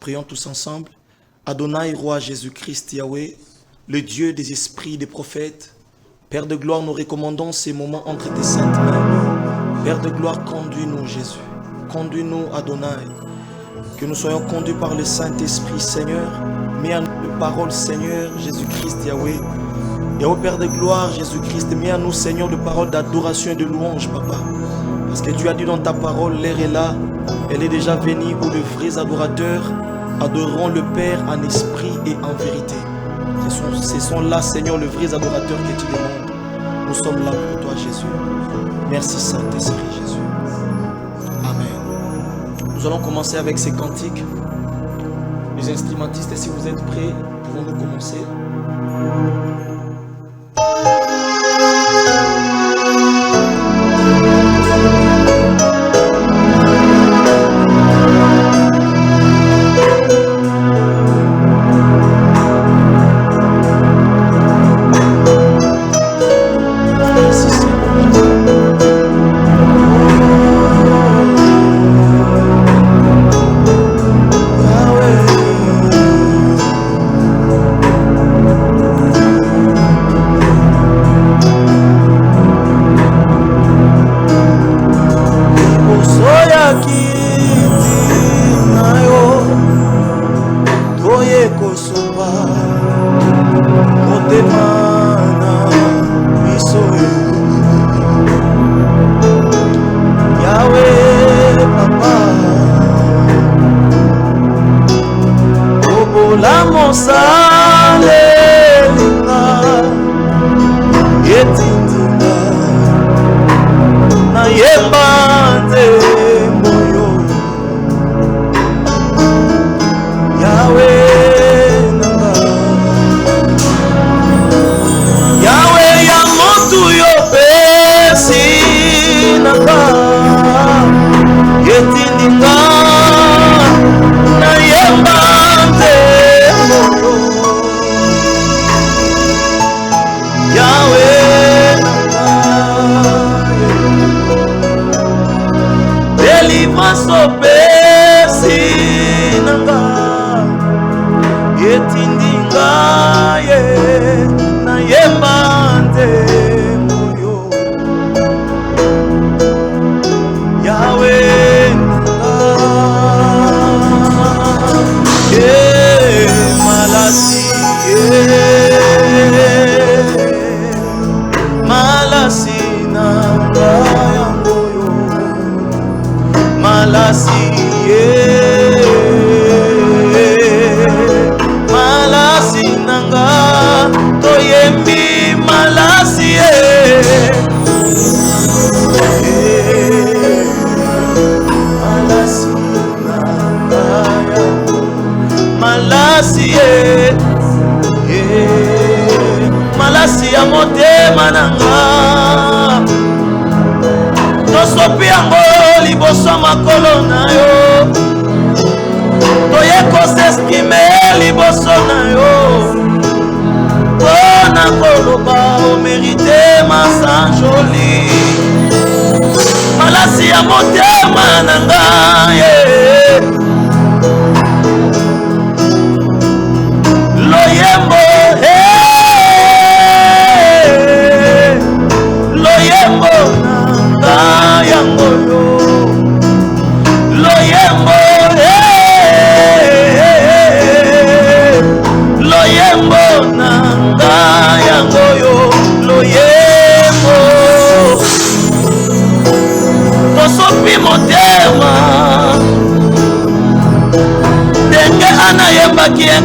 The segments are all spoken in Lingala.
prions tous ensemble. Adonai, roi Jésus-Christ, Yahweh, le Dieu des esprits, des prophètes, Père de gloire, nous recommandons ces moments entre tes saintes mains. Père de gloire, conduis-nous, Jésus. Conduis-nous, Adonai. Que nous soyons conduits par le Saint-Esprit, Seigneur. Mets en nous les paroles, Seigneur, Jésus-Christ, Yahweh. Et au Père de gloire, Jésus-Christ, mets en nous, Seigneur, de paroles d'adoration et de louange, Papa. Parce que tu as dit dans ta parole, l'heure est là, elle est déjà venue où les vrais adorateurs adoreront le Père en esprit et en vérité. Ce sont là, Seigneur, les vrais adorateurs que tu demandes. Nous sommes là pour toi, Jésus. Merci, Saint-Esprit, Jésus. Amen. Nous allons commencer avec ces cantiques. Les instrumentistes, si vous êtes prêts, pouvons-nous commencer?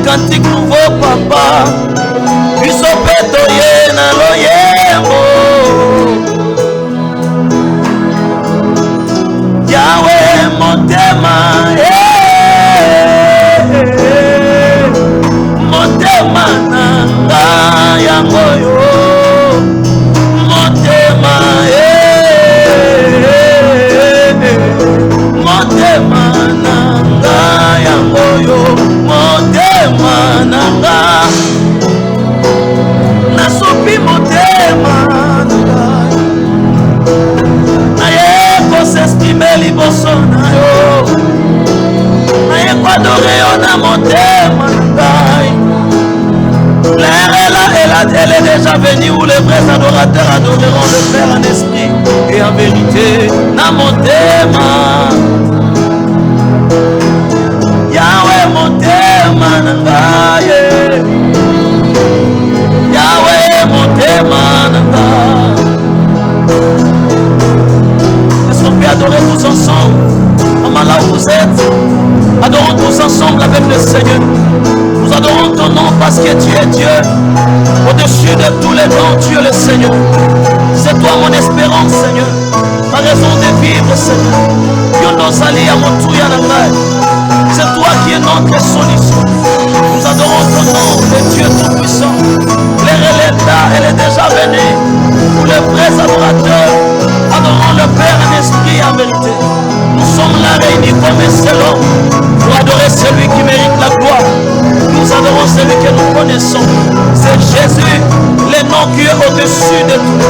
Cantique nouveau papa, biso peto ye na loyembo. Yahweh motema, motema nanga yango yo, motema motema nanga yango yo, motema nanga nasopi motema nanga naye kosestime liboso na yo naye adorer on a monté mon taille. Elle est déjà venue où les vrais adorateurs adoreront le Père en esprit et en vérité. Na monté Yahweh monté manangaye. Yahweh monté manangaye. Est-ce qu'on peut adorer tous ensemble? Maman, là où vous êtes, adorons tous ensemble avec le Seigneur. Nous adorons ton nom parce que tu es Dieu. Au-dessus de tous les noms, tu es le Seigneur. C'est toi mon espérance, Seigneur. Ma raison de vivre, Seigneur. C'est toi qui es notre solution. Nous adorons ton nom, le Dieu Tout-Puissant. Elle est déjà venue. Pour les vrais adorateurs, adorons le Père en esprit et en vérité. Nous sommes là réunis comme un seul homme pour adorer celui qui mérite la gloire. Nous adorons celui que nous connaissons. C'est Jésus, le nom qui est au-dessus de tout.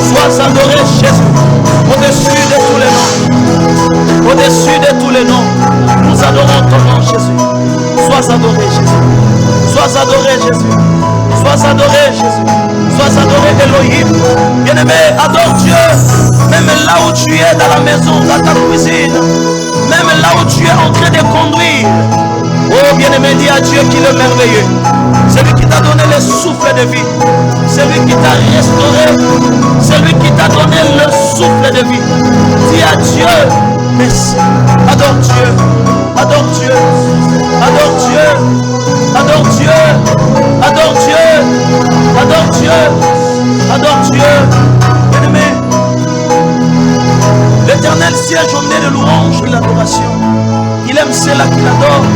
Sois adoré, Jésus, au-dessus de tous les noms. Au-dessus de tous les noms. Nous adorons ton nom, Jésus. Sois adoré, Jésus. Sois adoré, Jésus. Sois adoré, Jésus. Sois adoré, Elohim. Bien-aimé, adore Dieu. Même là où tu es dans la maison, dans ta cuisine. Même là où tu es en train de conduire. Oh bien-aimé, dis à Dieu qu'il est merveilleux. Celui qui t'a donné le souffle de vie. Celui qui t'a restauré. Celui qui t'a donné le souffle de vie. Dis à Dieu, merci. Adore Dieu. Adore Dieu. Adore Dieu. Adore Dieu. Adore Dieu. Adore Dieu. Adore Dieu. Bien-aimé, l'Éternel siège au milieu de louange et l'adoration. Il aime ceux-là qui l'adorent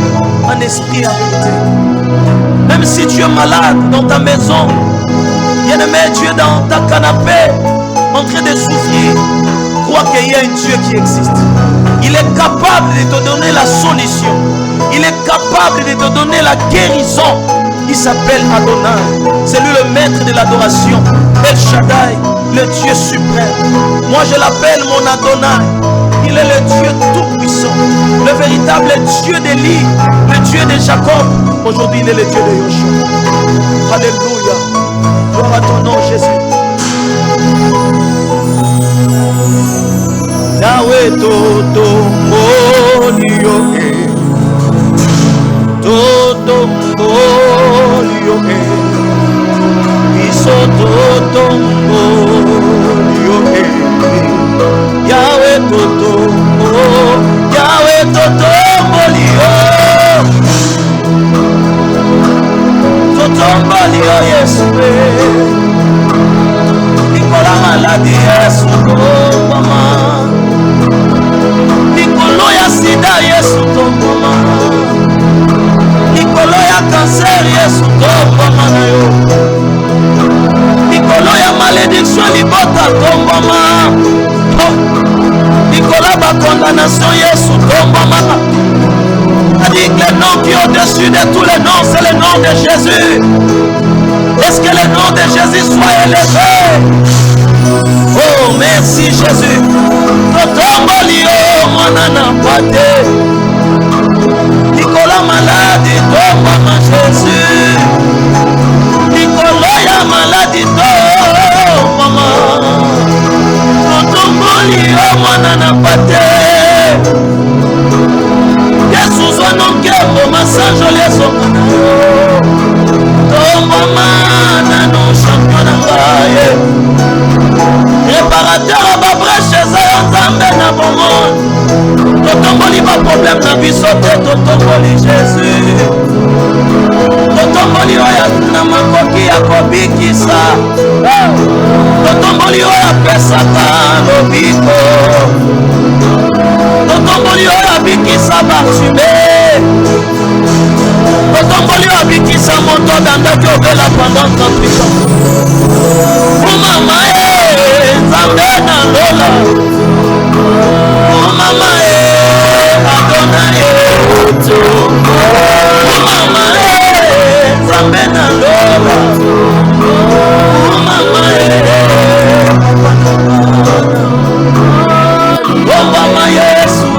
en esprit et en vérité. Même si tu es malade dans ta maison, bien-aimé, tu es dans ta canapé en train de souffrir, crois qu'il y a un Dieu qui existe. Il est capable de te donner la solution. Il est capable de te donner la guérison. Il s'appelle Adonai. C'est lui le maître de l'adoration. El Shaddai, le Dieu suprême. Moi je l'appelle mon Adonai. Il est le Dieu tout-puissant, le véritable Dieu d'Élie, le Dieu de Jacob. Aujourd'hui, il est le Dieu de Yoshua. Alléluia. Gloire à ton nom, Jésus. Yahweh Toto Molioe, Toto Molioe, Iso Toto Molioe. Yahweh Toto, Yahweh Toto Molio, Toto Molio Yesue, Nicola maladie Yesu mama, Nicolo ya sida Yesu mama, Nicolo ya cancer Yesu mama na yo, Nicolo ya malédiction libota mama. Nicolas, ma condamnation, Yesu, tombe, a dit que le nom qui est au-dessus de tous les noms, c'est le nom de Jésus. Est-ce que le nom de Jésus soit élevé? Oh, merci Jésus. Nicolas malade, tombe, Jésus. Nicolas, ya malade, tombe, mwana pate Yesu zono kembo masanjo leso tombo mana no champion ngaye réparateur ba brèche za nzambe na bomon totomboli ba problème na biso te totomboli Jésus totomboli oya na makoki ya kobikisa totomboli oya pesaka lobiko totomboli oya bikisa bartume totomboli oya bikisa moto dandaki obela pendant 38 ans omama nzambe na lola omama adona omama nzambe na lola omama omama Yesu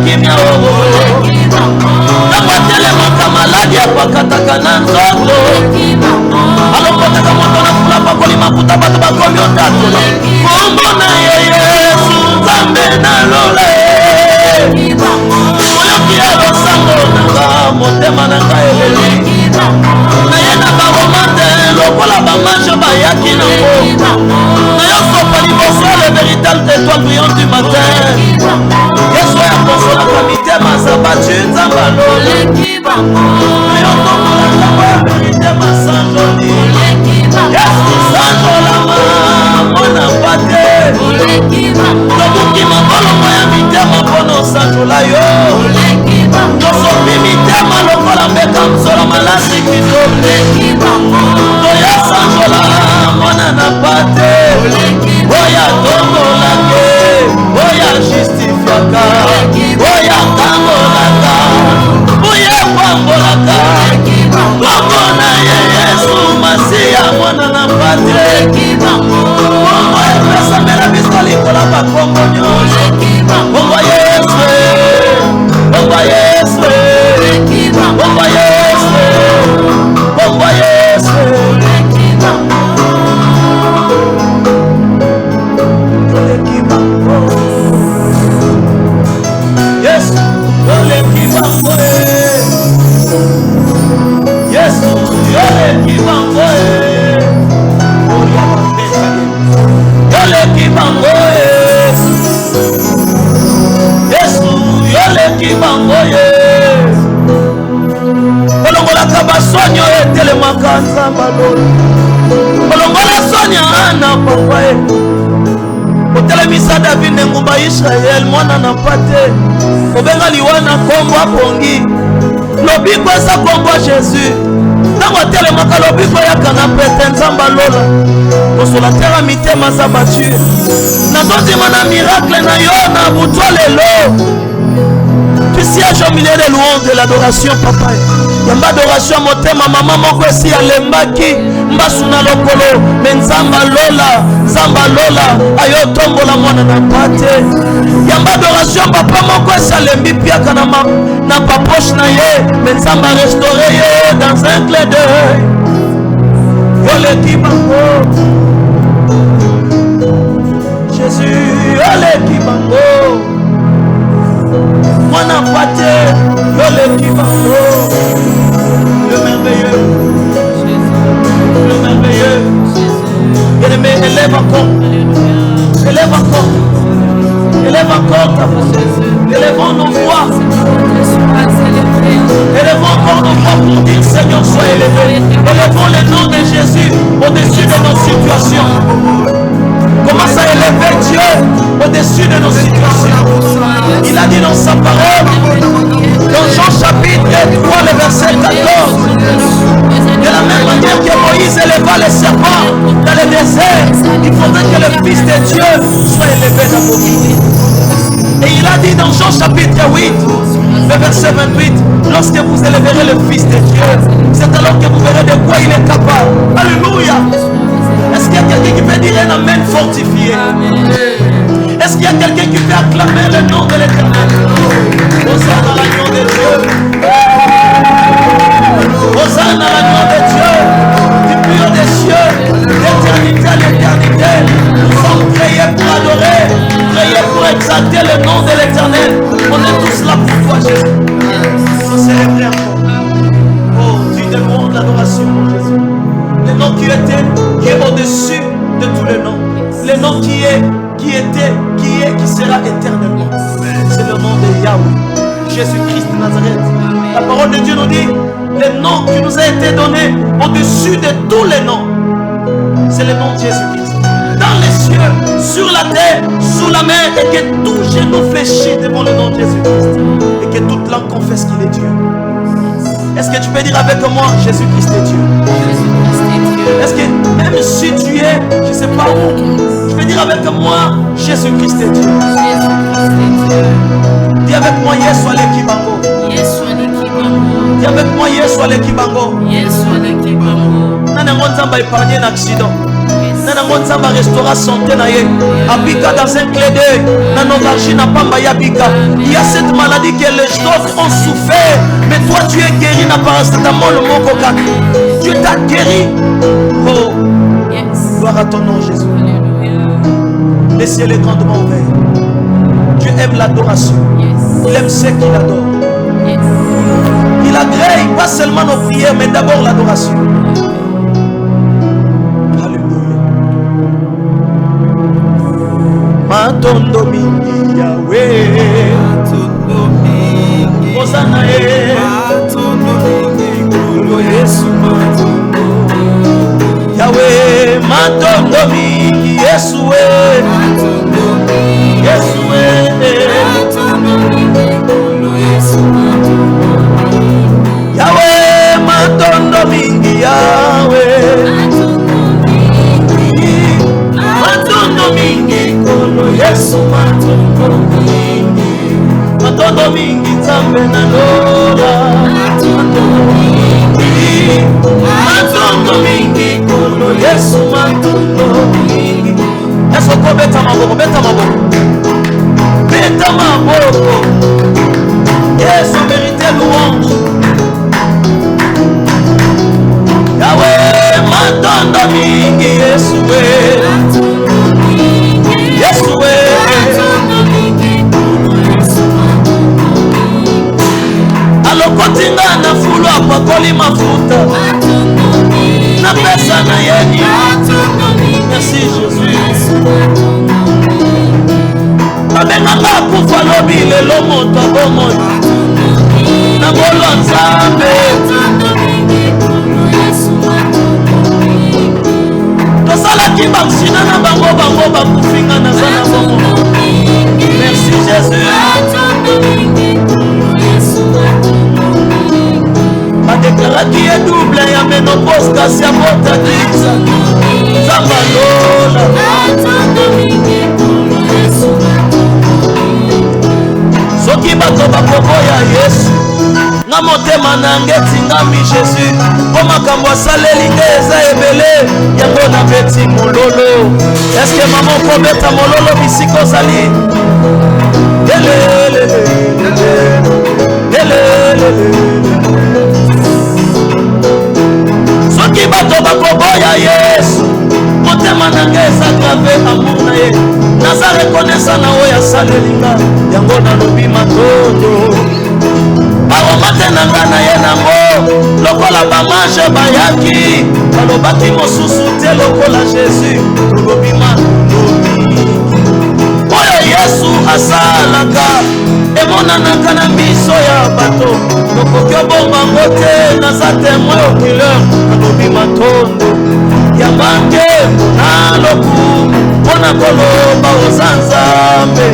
kimia nakwatelemaka maladi akwakataka na nzoto alokotaka moto na fula pakolima kuta bato bakomi otatola kombo na ye Yesu nzambe nalola oyoki ya losango nanga motema nanga eleli naye na baroma te lokola bamange bayaki nango nayosopa liboso le véritable étoile brillante du matin Yesu akonsolaka mitema zabatu nzambe alola nayotokola nzambe ya verité masanjoli Yesu sanjolama mwana mpate tobuki makolongo ya mitema mpona osanjola yo tosopi mitema lokola mbeka msolo malasi kito toya sanjola mwana na pate oya tombolake oya justifiaka oya tambolaka oya kwambolaka kombo na ye Yesu masiya mwana na pate kombo epesamela biso likola bakombo nyonso kombo Yesu kombo Yesu kombo Yesu kombo Yesu Yesu yole kibango Yesu yole kibango yole kibango Yesu yole kibango olongolaka basonyo etelemaka nzamba lolo olongola sonya na papa otelemisa David ngumba Israel mwana na pate obenga liwana kombo apongi lobiko eza kombo Jésus ntango atelemaka lobiko yaka na pete nzamba lola kosola tera mitema za batu nazondima na miracle na yo na butwa lelo tu sièges au milieu des louanges de l'adoration papa yamba adoration motema mama moko esi alembaki mbasu na lokolo me nzamba lola ayo tombola mwana na pate yamba adoration papa moko esi alembi piaka na papoche na ye me nzamba restauré ye dans un clé d'œil yoleki bango Jésus yoleki bango mwana pate yoleki bango le merveilleux bien-aimé élève encore ta voix élevons nos voix pour dire Seigneur sois élevé élevons le nom de Jésus au-dessus de nos situations commence à élever Dieu au-dessus de nos situations il a dit dans sa parole dans Jean chapitre 3 le verset 14 de la même manière que Moïse éleva les serpents dans le désert il faudrait que le Fils de Dieu soit élevé dans vos vies et il a dit dans Jean chapitre 8 le verset 28 lorsque vous élèverez le Fils de Dieu c'est alors que vous verrez de quoi il est capable. Alléluia. Est-ce qu'il y a quelqu'un qui peut dire un amen fortifié? Est-ce qu'il y a quelqu'un qui peut acclamer le nom de l'Éternel? Hosanna à l'agneau de Dieu. Hosanna à l'agneau de Dieu, du pur des cieux, d'éternité à l'éternité. Nous sommes créés pour adorer, créés pour exalter le nom de l'Éternel. On est tous là pour toi, Jésus. Nous célébrer encore. Oh, tu demandes l'adoration, mon Jésus. Le nom qui est au-dessus de tous les noms. Le nom qui est, qui sera éternellement. C'est le nom de Yahweh, Jésus-Christ de Nazareth. La parole de Dieu nous dit, le nom qui nous a été donné au-dessus de tous les noms, c'est le nom de Jésus-Christ. Dans les cieux, sur la terre, sous la mer, et que tout genou fléchit devant le nom de Jésus-Christ. Et que toute langue confesse qu'il est Dieu. Est-ce que tu peux dire avec moi, Jésus-Christ est Dieu? Est-ce que même si tu es, je ne sais pas où, tu peux dire avec moi, Jésus-Christ est Dieu? Dis avec moi, Yesu Alekibango. Dis avec moi, Yesu Alekibango. Nana ngonzamba épargné un accident. Nana nango nzamba restaura santé na ye abika dans un clé d'œil na novargie na pamba ya bika. Il y a cette maladie que les autres ont souffert, mais toi tu es guéri na paracétamol moko kaka. Dieu t'a guéri. Oh, gloire à ton nom Jésus. Le ciel est grandement ouvert. Dieu aime l'adoration. Il aime ceux qui l'adorent. Il agrée pas seulement nos prières, mais d'abord l'adoration. Alléluia. Matondo mingi Yahweh. Matondo mingi. Hosanna ye. Matondo mingi. Kolo Yesu matondo. Yahweh. Matondo mingi. Yesu we. Matondo mingi. Yesu we. Matondo mingi. Kolo Yesu matondo. Yahweh, matondo mingi Yahweh. Matondo mingi kolo Yesu matondo mingi. Matondo mingi Nzambe na lola. Matondo mingi kolo Yesu matondo mingi. Est-ce qu'on beta maboko, beta maboko. Beta maboko. Yes, on mérite louange. Yahweh, matondo mingi Yesu we. Yesu we. Alokotinga na fulu apakoli mafuta na pesa na yeni. Merci Jésus. Abenganga kufa lobi lelo moto bomoi na bolo Nzambe. Tosalaki baksina na bango bakufinga na zana bongo. Merci Jésus. Badeklaraki ye double ya menopause kasi ya bota krisa Nzamba lola. Soki bato bakoboya Yesu na motema nange tingami Jésus po makambo asaleli nge eza ebele yango na beti mololo. Eske mama okobeta mololo bisika ozali? Soki bato bakoboya Yesu motema nange eza grave amour na ye naza rekonesa na oyo asaleli nga yango nalobi matondo. Baromate nanga na ye nango lokola bamage bayaki balobaki mosusu te lokola Jésus tolobi matondo. Oyo Yesu asalaka emonanaka na miso ya bato tokoki obombango te naza témoin oculaire nalobi matondo. Yabange na loku mpona koloba oza Nzambe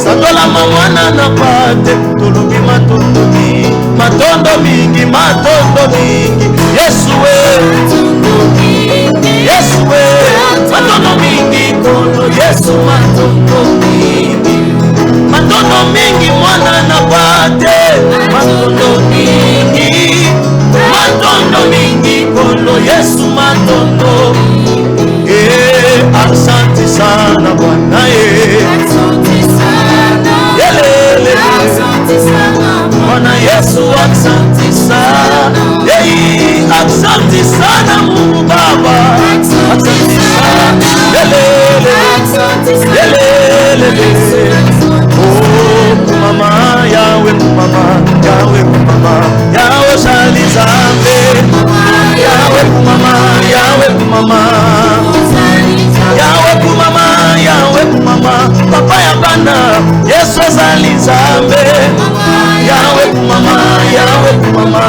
sandola mamwana na pate tolobi matondo mingi. Matondo mingi, matondo mingi Yesu we. Yesu we. Matondo mingi kolo Yesu matondo mingi. Matondo mingi mwana na pate matondo mingi. Matondo mingi kolo Yesu matondo. Asante sana Bwana yelele Bwana Yesu asante sana. Asante sana Mungu Baba. Asante sana yelele. Oh mama Yahweh, mama Yahweh, mama Yahweh shali Nzambe. Yahweh mama, Yahweh mama, Yahweh mama, Yahweh mama, papa ya bana Yesu azali Nzambe. Yahweh mama, Yahweh mama,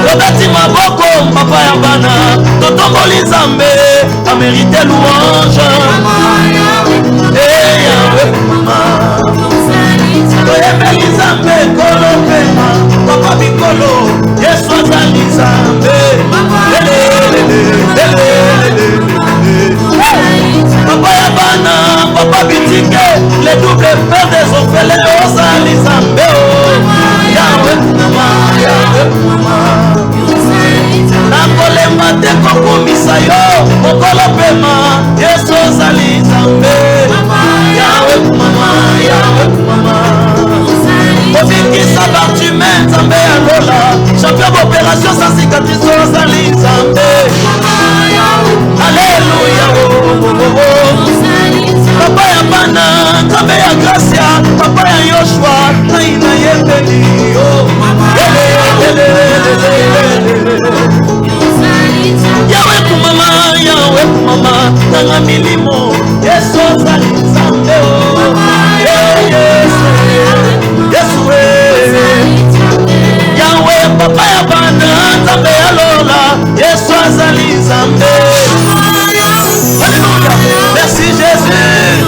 tobeti maboko papa ya bana totomboli Nzambe amérité louange. Yahweh mama toyembeli Nzambe kolo pema papa bikolo Yesu azali Nzambe. Papa ya bana papa bitike les doubles pères des orphelins ozali Nzambe. Yahweh mama, Yahweh mama nakolemba te koko komisa yo mokolo pema Yesu ozali Nzambe Yawe kumama Yawe kumama obikisa Bartume Nzambe ya Lola champion d'opération sans cicatrice ozali Nzambe Alléluia papa ya bana Nzambe ya Gracia papa ya Yoshua naina yembeli yo Yawe kumama nanga milimo Yesu ozali Nzambe Yesu Yawe papa ya bana Nzambe ya Lola Yesu azali Nzambe Alléluia merci Jésus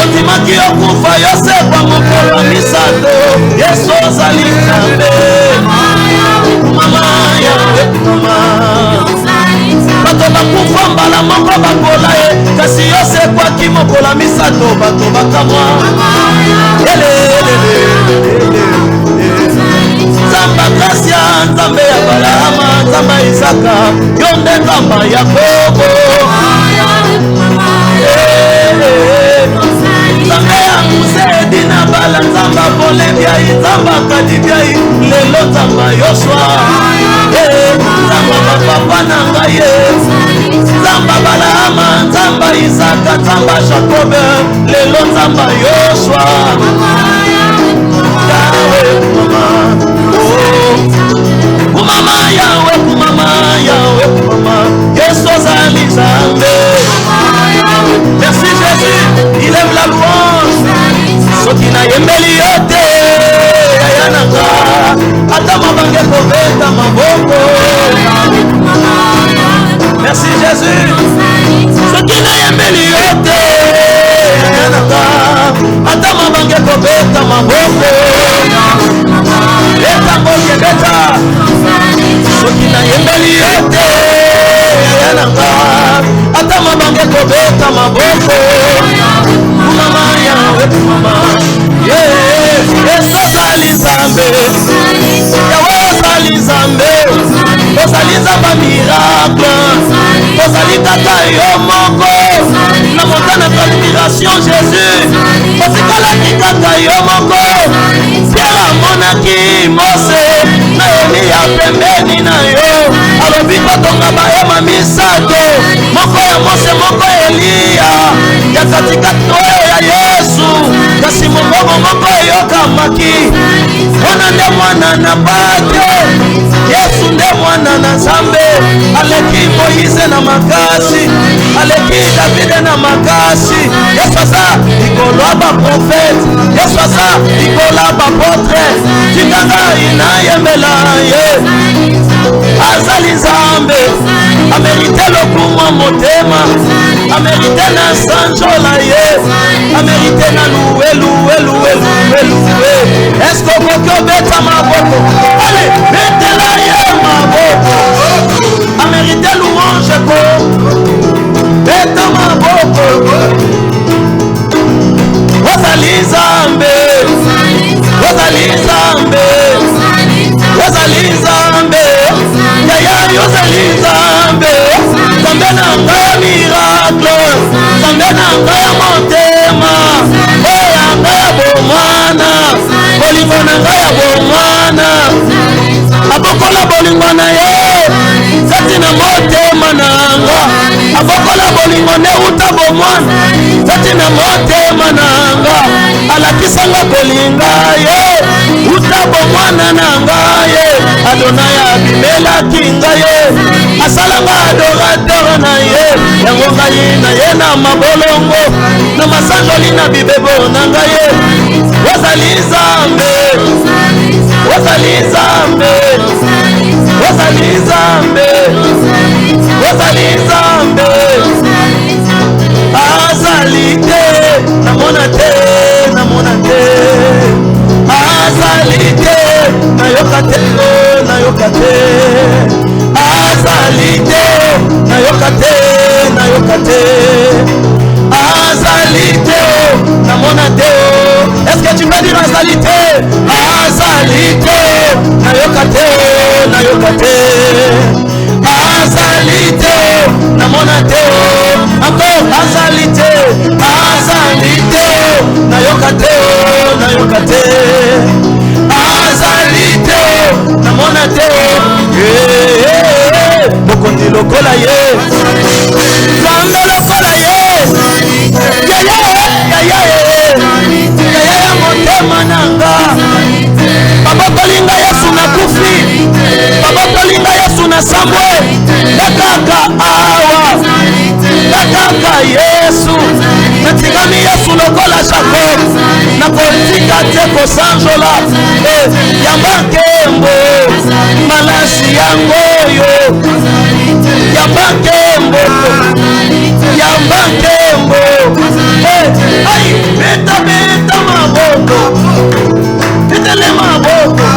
otimaki okufa Yosepa mokolo misato Yesu ozali Nzambe mama Yawe mama bato bakufa mbala moko bakola ye kasi Yosekwaki mokolo misato bato bakamwa Nzamba Gracia Nzambe ya Balama Nzamba Isaka yo nde Nzamba Yakobo Nzambe ya Muse Dina Bala Nzamba Pole Biai Nzamba Kadi Biai lelo Nzamba Yoshua Nzamba Bapapa Nangaye Nzamba Balama Nzamba Isaka Nzamba Jacob lelo Nzamba Yoshua Yawe kumama Yawe kumama Yesu ozali Nzambe merci Jésus il aime la louange soki na yembeli yo te ayananga ata mabange kobeta maboko merci Jésus soki na yembeli yo te ayananga ata mabange kobeta maboko etango kebeta soki na yembeli yo te ayananga ata mabange kobeta maboko kumama Yawe kumama Yesu ozali Nzambe Yawe ozali Nzambe ozali Nzamba miracle ozali kaka yo moko na motana admiration Jésus otikalaki kaka yo moko Pierre amonaki Mose na Eliya pembeni na yo alobi kotonga bahema misato moko ya Mose moko Eliya ya katikati oyo ya Yesu kasi mongongo moko eyokamaki wana nde mwana na bate Yesu nde mwana na Nzambe aleki Moïse na makasi aleki Davide na makasi Yesu aza likolo ya baprofete Yesu aza likolo ya bapotre tikanga inayembela ye azali Nzambe amerite lokumu motema amerite na sanjola ye amerite na luwe esko okoki obeta maboko ale betela ye maboko amerite louange ko beta maboko ozali Nzambe ozali Nzambe ozali Nzambe yaya ozali Nzambe Nzambe na ngai ya miracle Nzambe na ngai ya motema oya ngai ya bomwana bolingo na ngai ya bomwana abokola bolingo na ye zati na motema na nga abokola bolingo ne uta bomwana zati na motema na nga alakisanga kolinga ye uta bomwana na nga ye Adonai abimelaki ngai ye asalanga adorateur na ye yango ngai na ye na mabolongo na masanjoli na bibebo na ngai ye ozali Nzambe ozali Nzambe ozali Nzambe ozali Nzambe azali te namona te azali te nayoka te azali te nayoka te azali te namona te est-ce que tu peux dire azali te nayoka te azali te nayoka te azali te namona te mokonzi lokola ye nzambe lokola ye yaya ya motema nanga baba kolinga yesu nakufi baba kolinga yesu nasambwe nakaka awa nakaka yesu natikami yesu lokola jacob nakotika te kosanjola yamba nkembo malasi yango oyo yamba nkembo ai beta maboko betele maboko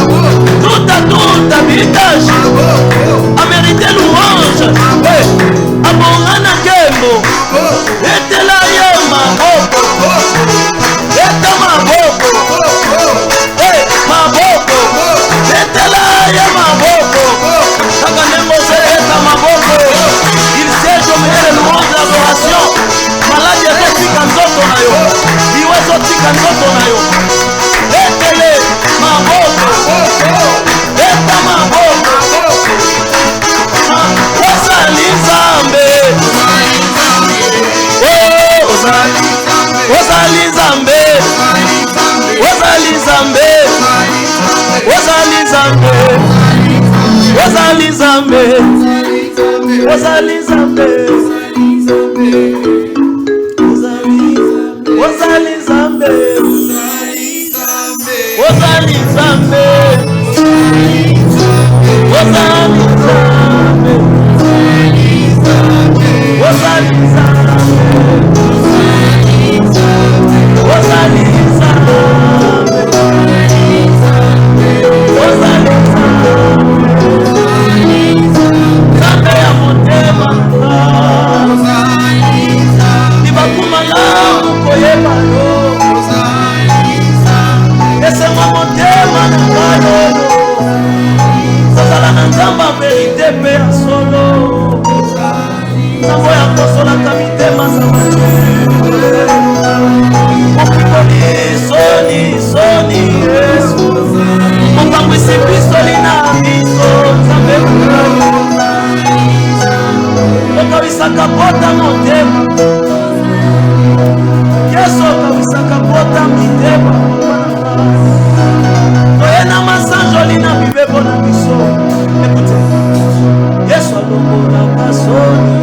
tuta bitage amérité louange abongana nkembo betela ye maboko beta maboko betela ye maboko kaka ndenge ozeleka maboko il siège au milieu de louange d'adoration maladi ezotika nzoto na yo liwe ezotika nzoto na yo betele maboko beta maboko ozali nzambe ozali nzambe ozali nzambe ozali nzambe ozali nzambe ozali nzambe ozali nzambe ozali nzambe ozali nzambe ozali nzambe ozali nzambe nzambe ya motema libakumanga koyeba yo esenga motema na ngalo kozala na nzambe ya verite mpe ya solo nzambe ya kosolaka mitema mokikoli soni yesu mokambwisi pisoli na biso nzambe okawisaka pota motema yesu okawisaka pota mitema toyena masanjoli na bibebo na biso ekute yesu alongolaka soni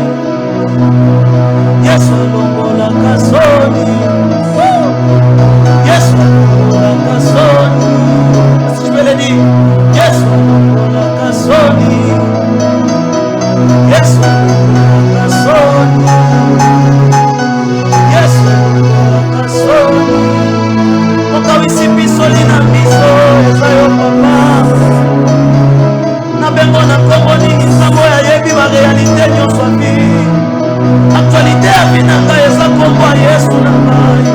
yesu alongolaka soni yesu alongolaka soni je vais le dire yesu alongolaka soni yesu alongolaka soni yesu alongolaka soni okawisi bisoli na biso eza yo papa na bengo na kombo nini nzambo yayebi barealité nyonso abi actualité ya vi na ngai eza kombo ya yesu na ngai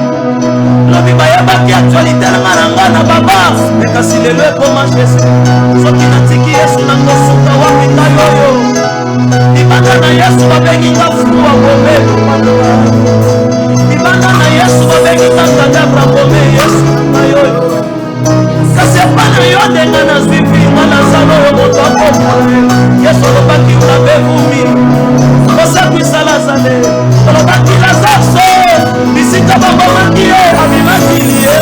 lobi bayebaki actualité nanga na ngai na baba ekasi lelo ekoma jesu soki natiki yesu na kosuka wapi ngai oyo libanda na yesu babengi nga fuwa kome libanda na yesu babengi nga kadabra kome yesu na ngai oyo kasi epa na yo ndenge nazwi vinga nazala oyo moto akoma yesu olobaki unabevumi kosakwisa lazale olobaki lazarso bisika babomaki ye abimaki ye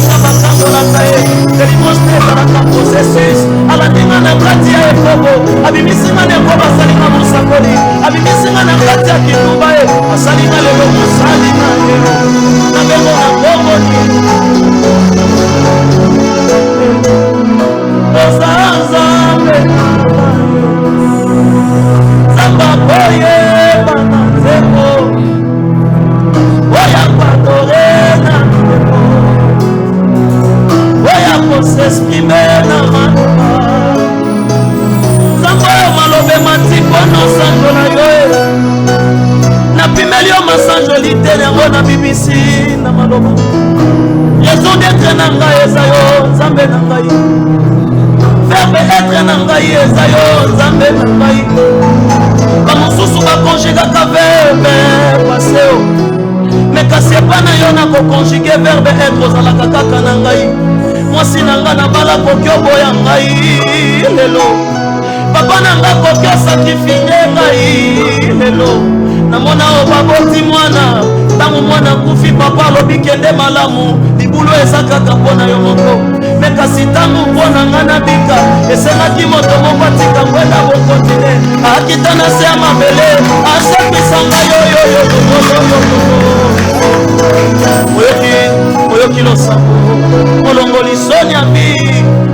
na bakangolaka ye elimonste ezalaka processus alandinga na kati ya ekobo abimisinga na ekobo asalinga mosakoli abimisinga na kati ya kitumba ye asalinga lelo mosali na ye na bengo na ngongoni ozanzambe zamba koyeba na nzembo oya kwadore na nzembo oya kosesprime na manoba nzambo oyo malobe matiko nosanjo na yo napimeli yo masanjoli te yango na bibisi na maloba raison d'être na ngai eza yo nzambe na ngai verbe être na ngai eza yo nzambe na ngai bamosusu bakongigaka verbe paseo me kasi epa na yo nakokonjuge le verbe être ozalaka kaka na ngai mwasi na nga na bala koki oboya ngai lelo papa na nga koki osakrifie ngai lelo namona o baboti mwana ntango mwana kufi papa alobi kende malamu libulu eza kaka mpo na yo moko me kasi ntango mpo na nga na bika esengaki moto moko atika ngwenda bokontine akita na se ya mabele asepisa ngai oyoki losambo molongoli soni abi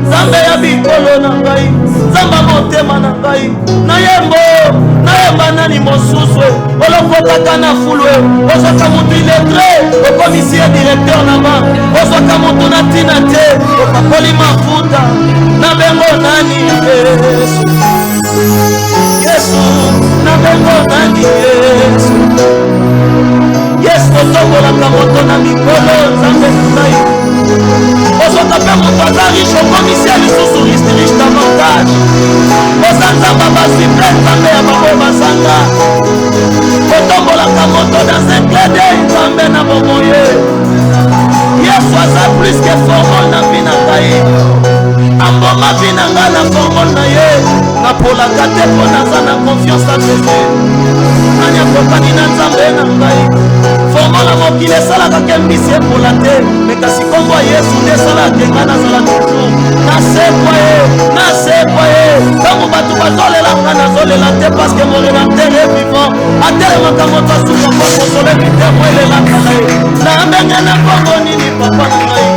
nzambe ya bikolo na ngai nzamba motema na ngai nayemba nani mosusu olokotaka na fulwe ozwaka motu iletre okomisi ye directeur na ba ozwaka motu na ntina te opakoli mafuta na bengo nani yesu na bengo nani yesu otombolaka moto na mikolo nzambe ngai ozwaka mpe moto aza riche okomisi ya lisusu riche davantage oza nzamba bazwi mpe nzambe ya bango bazanga otombolaka moto dans un clin d'œil nzambe na bomoye yesu aza plus que formol na vi na ngai amboma vi na ngai na formol na ye napolaka te mpo naza na confiance na jésus nani akokani na nzambe na ngai formola mokili esalaka ke mbisi epola te me kasi kombo ya yesu nde esalaka ngai nazala toujours nasekwa ye ntango bato bazolelanga nazolela te parceke mon rédempteur est vivant atelemaka moto asuka mpo kosole mitemo elelaka na ye na ndenge na kombo nini papa na ngai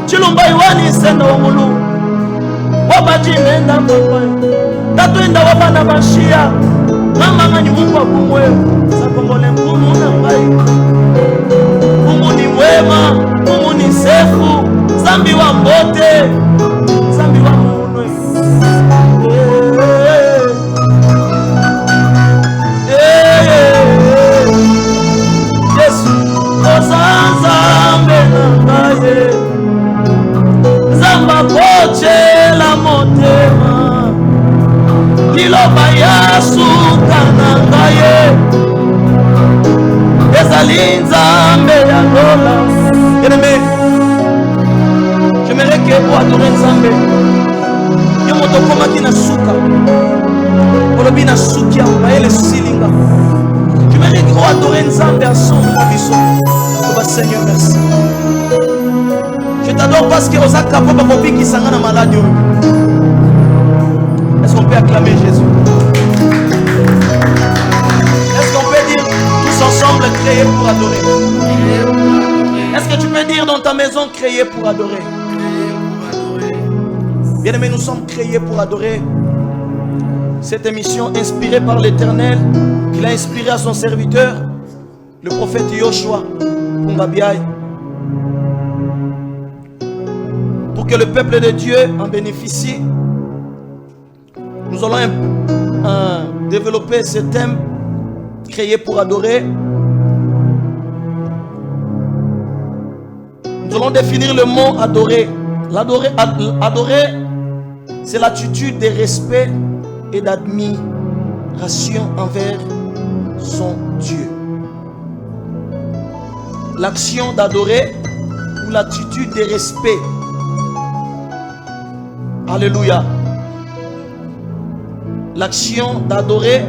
chilumbai wani senda wa mulu wabajimenda papa tatuenda wabana bashia namanga ni mungu akumwe sakongole mpumu na ngai mungu ni mwema mungu ni sefu zambi wa mbote zambi wa munwe yesu ozanzambe na ngai zamba kochela motema liloba ya suka na ngai ezali nzambe ya lola bien-aimé j'aimerais que vous adorez nzambe yo moto okomaki na suka olobi na suki ya mayele silinga j'aimerais que vous adorez nzambe à son biso oba Seigneur merci je t'adore parce que oza kapaba kobikisanga na maladi oyo. Est-ce qu'on peut acclamer Jésus? Est-ce qu'on peut dire tous ensemble créer pour adorer? Est-ce que tu peux dire dans ta maison créer pour adorer? Bien aimés, nous sommes créés pour adorer. Cette émission inspirée par l'Éternel, qu'il a inspiré à son serviteur, le prophète Yoshua Pungabiaï, pour que le peuple de Dieu en bénéficie. Nous allons développer ce thème créé pour adorer. Nous allons définir le mot adorer. Adorer, c'est l'attitude de respect et d'admiration envers son Dieu. L'action d'adorer ou l'attitude de respect. Alléluia. L'action d'adorer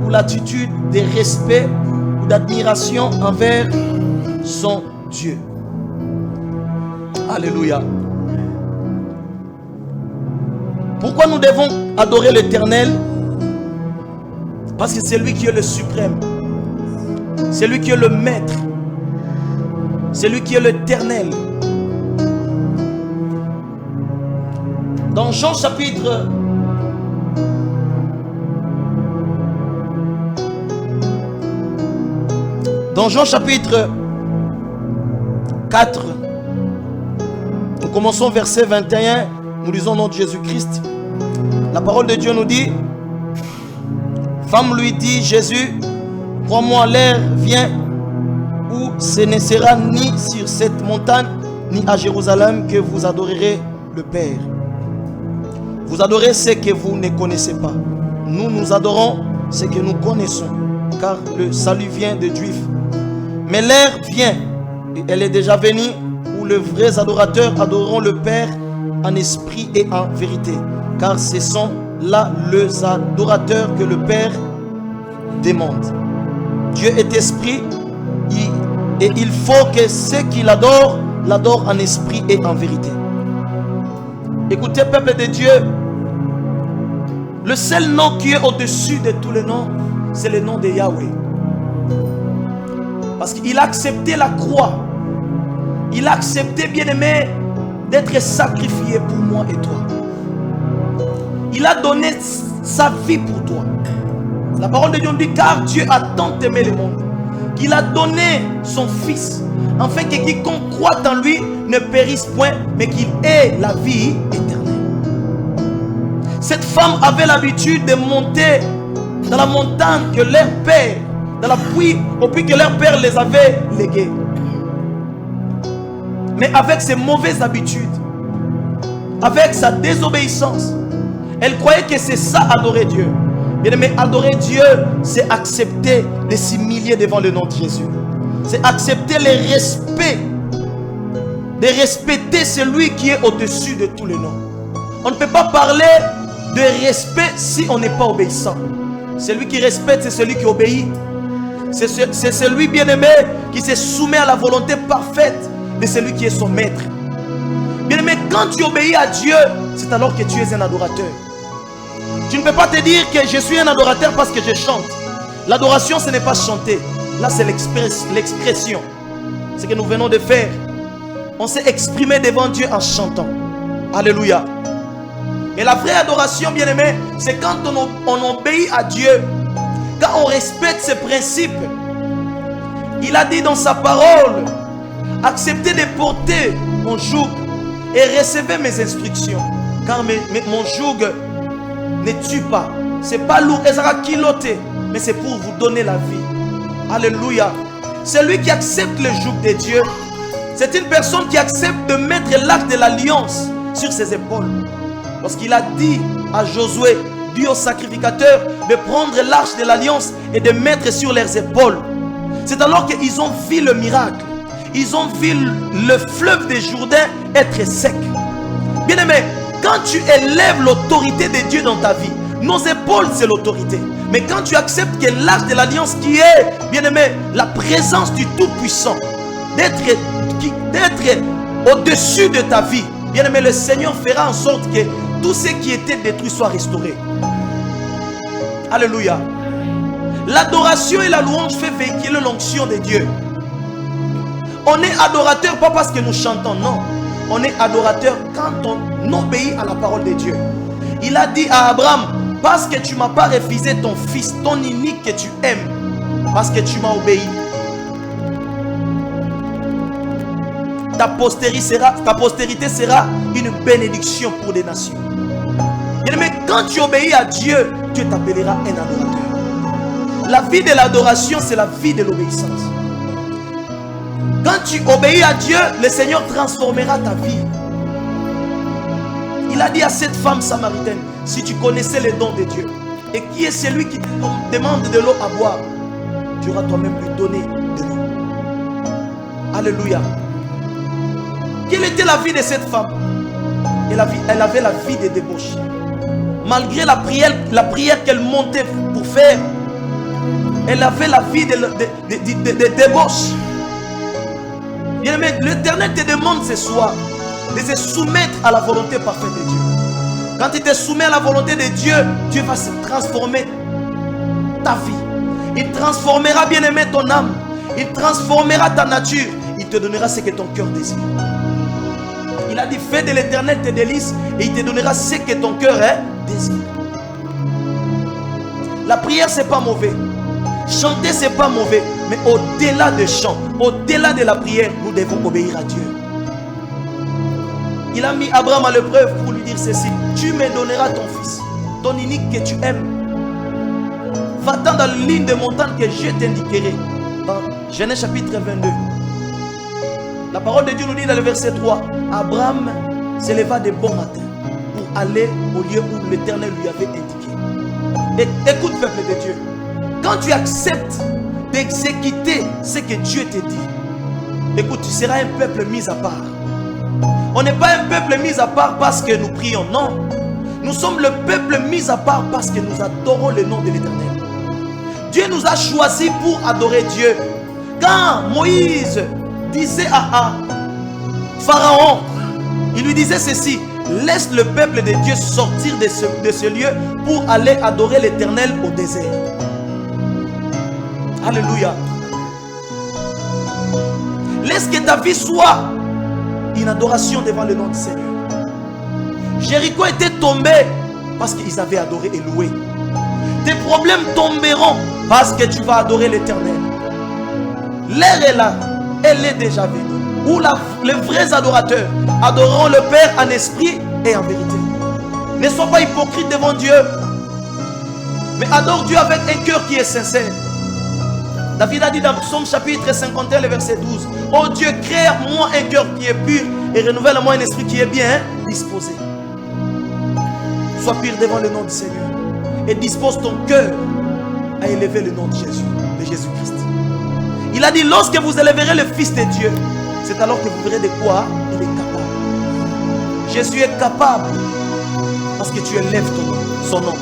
ou l'attitude de respect ou d'admiration envers son Dieu. Alléluia. Pourquoi nous devons adorer l'Éternel? Parce que c'est lui qui est le suprême. C'est lui qui est le maître. C'est lui qui est l'Éternel. Dans Jean chapitre 4, nous commençons verset 21, nous lisons au nom de Jésus-Christ. La parole de Dieu nous dit: Femme lui dit Jésus, crois-moi, l'heure vient où ce ne sera ni sur cette montagne, ni à Jérusalem que vous adorerez le Père. Vous adorez ce que vous ne connaissez pas. Nous adorons ce que nous connaissons, car le salut vient des Juifs. Mais l'heure vient, et elle est déjà venue, où les vrais adorateurs adoreront le Père en esprit et en vérité. Car ce sont là les adorateurs que le Père demande. Dieu est esprit, et il faut que ceux qui l'adorent en esprit et en vérité. Écoutez, peuple de Dieu, le seul nom qui est au-dessus de tous les noms, c'est le nom de Yahweh. Parce qu'il a accepté la croix. Il a accepté, bien-aimé, d'être sacrifié pour moi et toi. Il a donné sa vie pour toi. La parole de Dieu dit, car Dieu a tant aimé le monde qu'il a donné son Fils, afin que quiconque croit en lui ne périsse point, mais qu'il ait la vie éternelle. Cette femme avait l'habitude de monter dans la montagne que leur père, dans la pluie, au puits que leur père les avait légués. Mais avec ses mauvaises habitudes, avec sa désobéissance, elle croyait que c'est ça adorer Dieu. Mais adorer Dieu, c'est accepter de s'humilier devant le nom de Jésus. C'est accepter le respect, de respecter celui qui est au-dessus de tous les noms. On ne peut pas parler de respect si on n'est pas obéissant. Celui qui respecte, c'est celui qui obéit. C'est celui bien-aimé qui se soumet à la volonté parfaite de celui qui est son maître. Bien-aimé, quand tu obéis à Dieu, c'est alors que tu es un adorateur. Tu ne peux pas te dire que je suis un adorateur parce que je chante. L'adoration, ce n'est pas chanter. Là, c'est l'expression. Ce que nous venons de faire. On s'est exprimé devant Dieu en chantant. Alléluia. Et la vraie adoration, bien-aimé, c'est quand on obéit à Dieu. Quand on respecte ses principes. Il a dit dans sa parole, acceptez de porter mon joug et recevez mes instructions. Car mon joug ne tue pas. C'est pas lourd, mais c'est pour vous donner la vie. Alléluia. Celui qui accepte le joug de Dieu, c'est une personne qui accepte de mettre l'arche de l'alliance sur ses épaules. Parce qu'il a dit à Josué, dit aux sacrificateurs, de prendre l'arche de l'alliance et de mettre sur leurs épaules. C'est alors qu'ils ont vu le miracle. Ils ont vu le fleuve de Jourdain être sec. Bien aimé, quand tu élèves l'autorité de Dieu dans ta vie, nos épaules c'est l'autorité. Mais quand tu acceptes que l'arche de l'alliance qui est, bien aimé, la présence du Tout-Puissant, d'être au-dessus de ta vie, bien aimé, le Seigneur fera en sorte que tout ce qui était détruit soit restauré. Alléluia. L'adoration et la louange fait véhiculer l'onction de Dieu. On est adorateur pas parce que nous chantons, non. On est adorateur quand on obéit à la parole de Dieu. Il a dit à Abraham, parce que tu ne m'as pas refusé ton fils, ton unique que tu aimes, parce que tu m'as obéi. Ta postérité sera une bénédiction pour des nations. Mais quand tu obéis à Dieu, Dieu t'appellera un adorateur. La vie de l'adoration, c'est la vie de l'obéissance. Quand tu obéis à Dieu, le Seigneur transformera ta vie. Il a dit à cette femme samaritaine, si tu connaissais les dons de Dieu, et qui est celui qui te demande de l'eau à boire, tu auras toi-même lui donner de l'eau. Alléluia. Quelle était la vie de cette femme? Elle avait la vie de débauche. Malgré la prière qu'elle montait pour faire, elle avait la vie de débauche. L'Éternel te demande ce soir de se soumettre à la volonté parfaite de Dieu. Quand tu te soumets à la volonté de Dieu, Dieu va se transformer ta vie. Il transformera, bien-aimé, ton âme. Il transformera ta nature. Il te donnera ce que ton cœur désire. Il a dit, fais de l'Éternel tes délices et il te donnera ce que ton cœur désire. La prière, c'est pas mauvais. Chanter, c'est pas mauvais. Mais au-delà de chant, au-delà de la prière, nous devons obéir à Dieu. Il a mis Abraham à l'épreuve pour lui dire ceci: tu me donneras ton fils, ton unique que tu aimes. Va-t'en dans la ligne de montagne que je t'indiquerai. Dans Genèse chapitre 22. La parole de Dieu nous dit dans le verset 3, Abraham s'éleva de bon matin pour aller au lieu où l'Éternel lui avait indiqué. Et écoute, peuple de Dieu, quand tu acceptes d'exécuter ce que Dieu te dit, écoute, tu seras un peuple mis à part. On n'est pas un peuple mis à part parce que nous prions, non. Nous sommes le peuple mis à part parce que nous adorons le nom de l'Éternel. Dieu nous a choisis pour adorer Dieu. Quand Moïse disait à Pharaon, il lui disait ceci: laisse le peuple de Dieu sortir de ce lieu pour aller adorer l'Éternel au désert. Alléluia. Laisse que ta vie soit une adoration devant le nom du Seigneur. Jéricho était tombé parce qu'ils avaient adoré et loué. Tes problèmes tomberont parce que tu vas adorer l'Éternel. L'heure est là, elle est déjà venue, où les vrais adorateurs adoreront le Père en esprit et en vérité. Ne sois pas hypocrite devant Dieu, mais adore Dieu avec un cœur qui est sincère. David a dit dans Psaume chapitre 51, le verset 12: oh Dieu, crée-moi un cœur qui est pur et renouvelle-moi un esprit qui est bien disposé. Sois pur devant le nom du Seigneur et dispose ton cœur à élever le nom de Jésus-Christ. Il a dit: lorsque vous élèverez le Fils de Dieu, c'est alors que vous verrez de quoi il est capable. Jésus est capable parce que tu élèves son nom.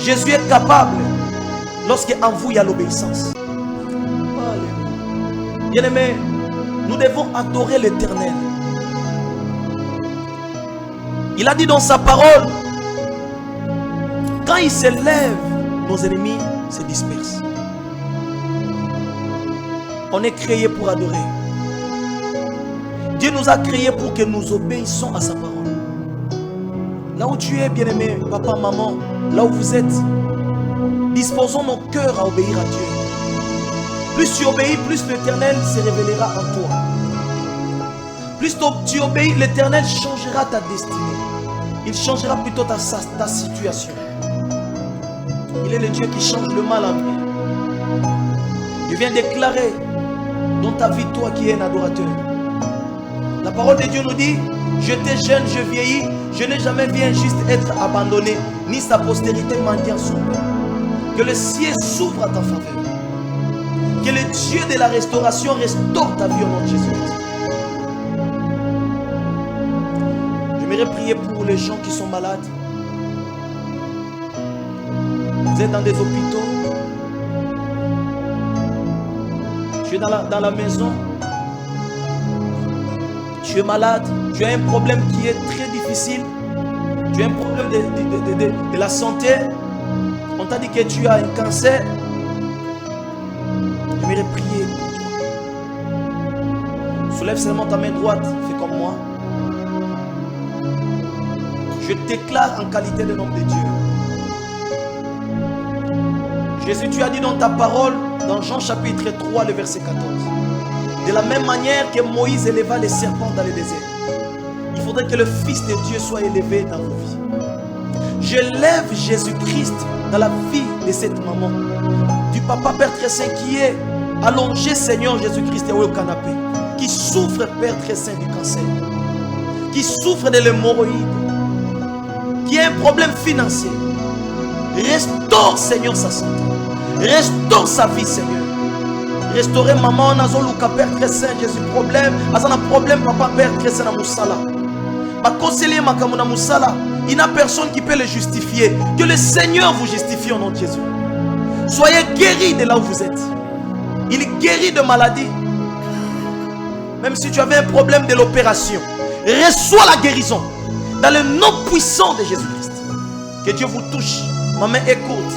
Jésus est capable lorsqu'en vous il y a l'obéissance. Bien-aimés, nous devons adorer l'Éternel. Il a dit dans sa parole: quand il s'élève, nos ennemis se dispersent. On est créé pour adorer. Dieu nous a créés pour que nous obéissions à sa parole. Là où tu es, bien-aimé, papa, maman, là où vous êtes, disposons nos cœurs à obéir à Dieu. Plus tu obéis, plus l'Éternel se révélera en toi. Plus tu obéis, l'Éternel changera ta destinée. Il changera plutôt ta situation. Il est le Dieu qui change le mal en bien. Je viens déclarer dans ta vie, toi qui es un adorateur. La parole de Dieu nous dit: j'étais jeune, je vieillis, je n'ai jamais vu un juste être abandonné, ni sa postérité mendiant son pain. Que le ciel s'ouvre à ta faveur. Que le Dieu de la restauration restaure ta vie au nom de Jésus-Christ. J'aimerais prier pour les gens qui sont malades. Vous êtes dans des hôpitaux. Tu es dans la maison. Tu es malade. Tu as un problème qui est très difficile. Tu as un problème de la santé. On t'a dit que tu as un cancer. J'aimerais prier pour toi. Soulève seulement ta main droite. Fais comme moi. Je déclare en qualité de homme de Dieu. Jésus, tu as dit dans ta parole, dans Jean chapitre 3, le verset 14, de la même manière que Moïse éleva les serpents dans le désert, il faudrait que le Fils de Dieu soit élevé dans vos vies. J'élève Jésus-Christ dans la vie de cette maman, du papa Père très saint qui est allongé, Seigneur Jésus-Christ, au canapé, qui souffre, Père très saint, du cancer, qui souffre de l'hémorroïde, qui a un problème financier. Restaure, Seigneur, sa santé. Restaure sa vie, Seigneur. Restaurer maman, Nazoluka, Père très saint, Jésus, problème. Azana problème, papa, Père très saint, na Moussala. Ma conseiller, ma kamuna Moussala. Il n'y a personne qui peut le justifier. Que le Seigneur vous justifie au nom de Jésus. Soyez guéris de là où vous êtes. Il guérit de maladie. Même si tu avais un problème de l'opération, reçois la guérison dans le nom puissant de Jésus-Christ. Que Dieu vous touche. Ma main est courte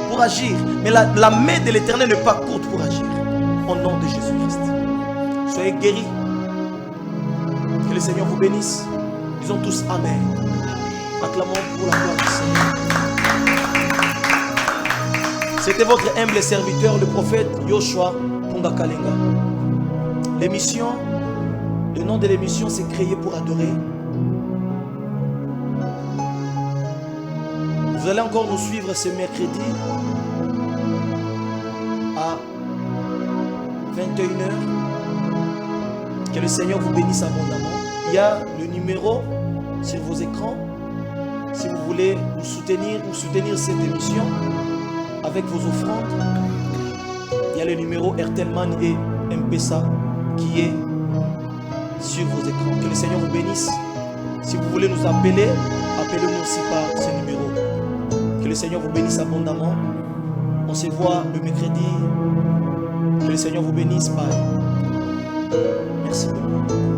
pour agir, mais la main de l'Éternel n'est pas courte pour agir. Au nom de Jésus-Christ. Soyez guéris. Que le Seigneur vous bénisse. Disons tous Amen. Acclamons pour la gloire du Seigneur. C'était votre humble serviteur, le prophète Yoshua Pungakalenga. L'émission, le nom de l'émission, c'est créé pour adorer. Vous allez encore nous suivre ce mercredi à 21h. Que le Seigneur vous bénisse abondamment. Il y a le numéro sur vos écrans. Si vous voulez nous soutenir cette émission, avec vos offrandes. Il y a le numéro Airtelman et M-Pesa qui est sur vos écrans. Que le Seigneur vous bénisse. Si vous voulez nous appeler, appelez-nous aussi par ce numéro. Que le Seigneur vous bénisse abondamment. On se voit le mercredi. Que le Seigneur vous bénisse. Bye. Merci beaucoup.